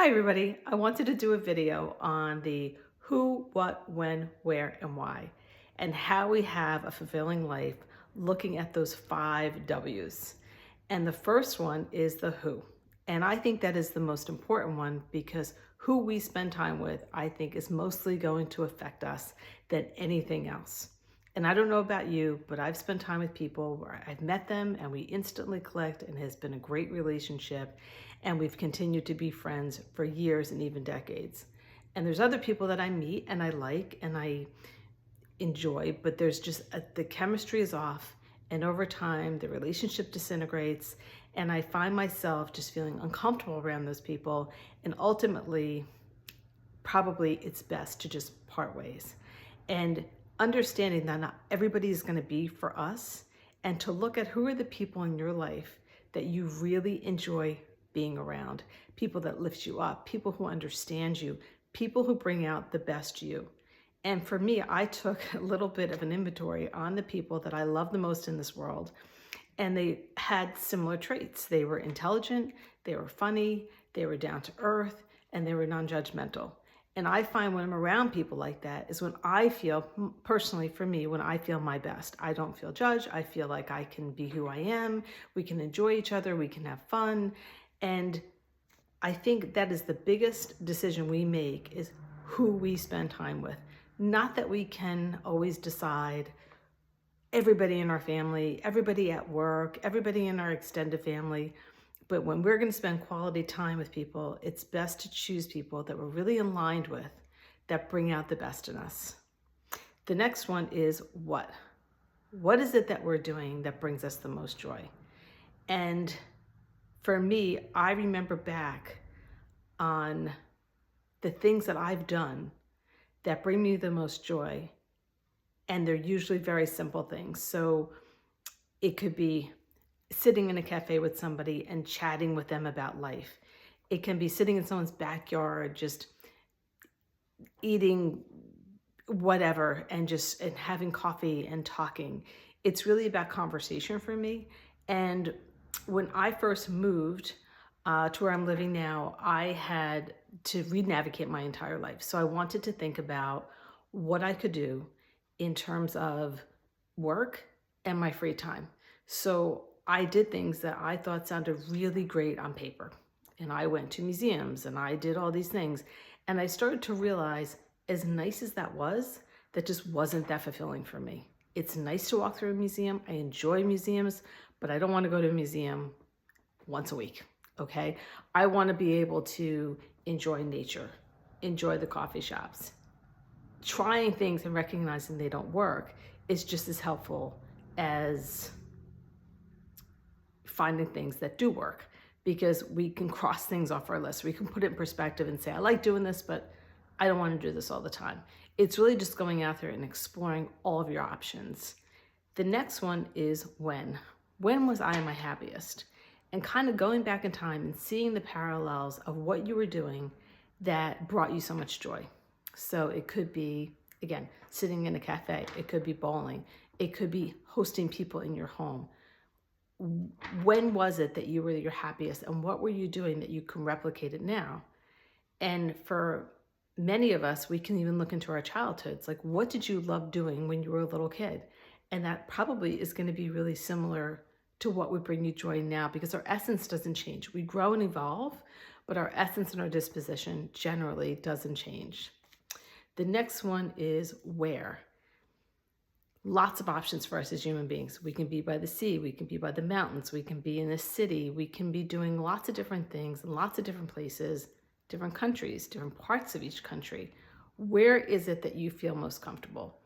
Hi everybody, I wanted to do a video on the who, what, when, where, and why, and how we have a fulfilling life looking at those 5 W's. And the first one is the who. And I think that is the most important one because who we spend time with, I think, is mostly going to affect us than anything else. And I don't know about you, but I've spent time with people where I've met them and we instantly clicked and it has been a great relationship. And we've continued to be friends for years and even decades. And there's other people that I meet and I like and I enjoy, but there's just the chemistry is off. And over time, the relationship disintegrates. And I find myself just feeling uncomfortable around those people. And ultimately, probably it's best to just part ways. And understanding that not everybody is going to be for us, and to look at who are the people in your life that you really enjoy being around, people that lift you up, people who understand you, people who bring out the best you. And for me, I took a little bit of an inventory on the people that I love the most in this world, and they had similar traits. They were intelligent, they were funny, they were down to earth, and they were non-judgmental. And I find when I'm around people like that is when I feel, personally for me, when I feel my best. I don't feel judged. I feel like I can be who I am. We can enjoy each other. We can have fun. And I think that is the biggest decision we make is who we spend time with. Not that we can always decide everybody in our family, everybody at work, everybody in our extended family. But when we're going to spend quality time with people, it's best to choose people that we're really aligned with, that bring out the best in us. The next one is what? What is it that we're doing that brings us the most joy? And for me, I remember back on the things that I've done that bring me the most joy. And they're usually very simple things. So it could be sitting in a cafe with somebody and chatting with them about life. It can be sitting in someone's backyard, just eating whatever and having coffee and talking. It's really about conversation for me. And when I first moved to where I'm living now, I had to re-navigate my entire life. So I wanted to think about what I could do in terms of work and my free time. So I did things that I thought sounded really great on paper. And I went to museums and I did all these things. And I started to realize, as nice as that just wasn't that fulfilling for me. It's nice to walk through a museum. I enjoy museums, but I don't want to go to a museum once a week, okay? I want to be able to enjoy nature, enjoy the coffee shops. Trying things and recognizing they don't work is just as helpful as finding things that do work, because we can cross things off our list. We can put it in perspective and say, I like doing this, but I don't want to do this all the time. It's really just going out there and exploring all of your options. The next one is when. When was I my happiest? And kind of going back in time and seeing the parallels of what you were doing that brought you so much joy. So it could be, again, sitting in a cafe. It could be bowling. It could be hosting people in your home. When was it that you were your happiest, and what were you doing that you can replicate it now? And for many of us, we can even look into our childhoods. Like, what did you love doing when you were a little kid? And that probably is going to be really similar to what would bring you joy now, because our essence doesn't change. We grow and evolve, but our essence and our disposition generally doesn't change. The next one is where. Lots of options for us as human beings. We can be by the sea, we can be by the mountains, we can be in a city, we can be doing lots of different things in lots of different places, different countries, different parts of each country. Where is it that you feel most comfortable?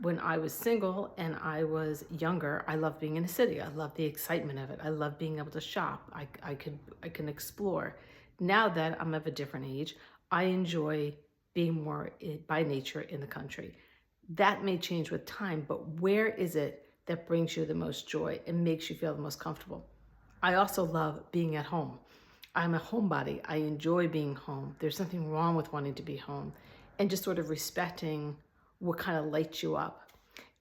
When I was single and I was younger, I loved being in a city. I loved the excitement of it. I loved being able to shop. I can explore. Now that I'm of a different age, I enjoy being more by nature in the country. That may change with time, but where is it that brings you the most joy and makes you feel the most comfortable? I also love being at home. I'm a homebody. I enjoy being home. There's nothing wrong with wanting to be home, and just sort of respecting what kind of lights you up.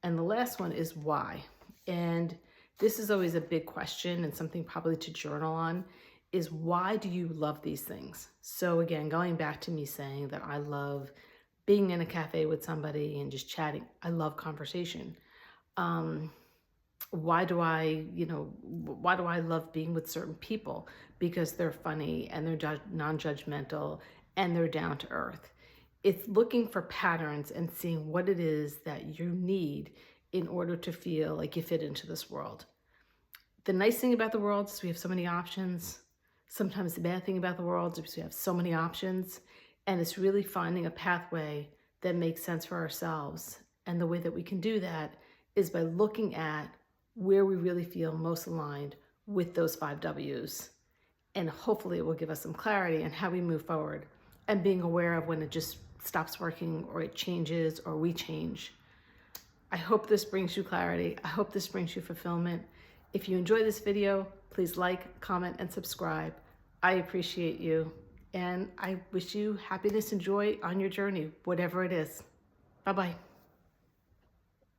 And the last one is why. And this is always a big question and something probably to journal on, is, why do you love these things? So again, going back to me saying that I love being in a cafe with somebody and just chatting. I love conversation. Um, why do I love being with certain people? Because they're funny and they're non-judgmental and they're down to earth. It's looking for patterns and seeing what it is that you need in order to feel like you fit into this world. The nice thing about the world is we have so many options. Sometimes the bad thing about the world is we have so many options, and it's really finding a pathway that makes sense for ourselves. And the way that we can do that is by looking at where we really feel most aligned with those 5 W's. And hopefully it will give us some clarity on how we move forward, and being aware of when it just stops working or it changes or we change. I hope this brings you clarity. I hope this brings you fulfillment. If you enjoy this video, please like, comment, and subscribe. I appreciate you, and I wish you happiness and joy on your journey, whatever it is. Bye-bye.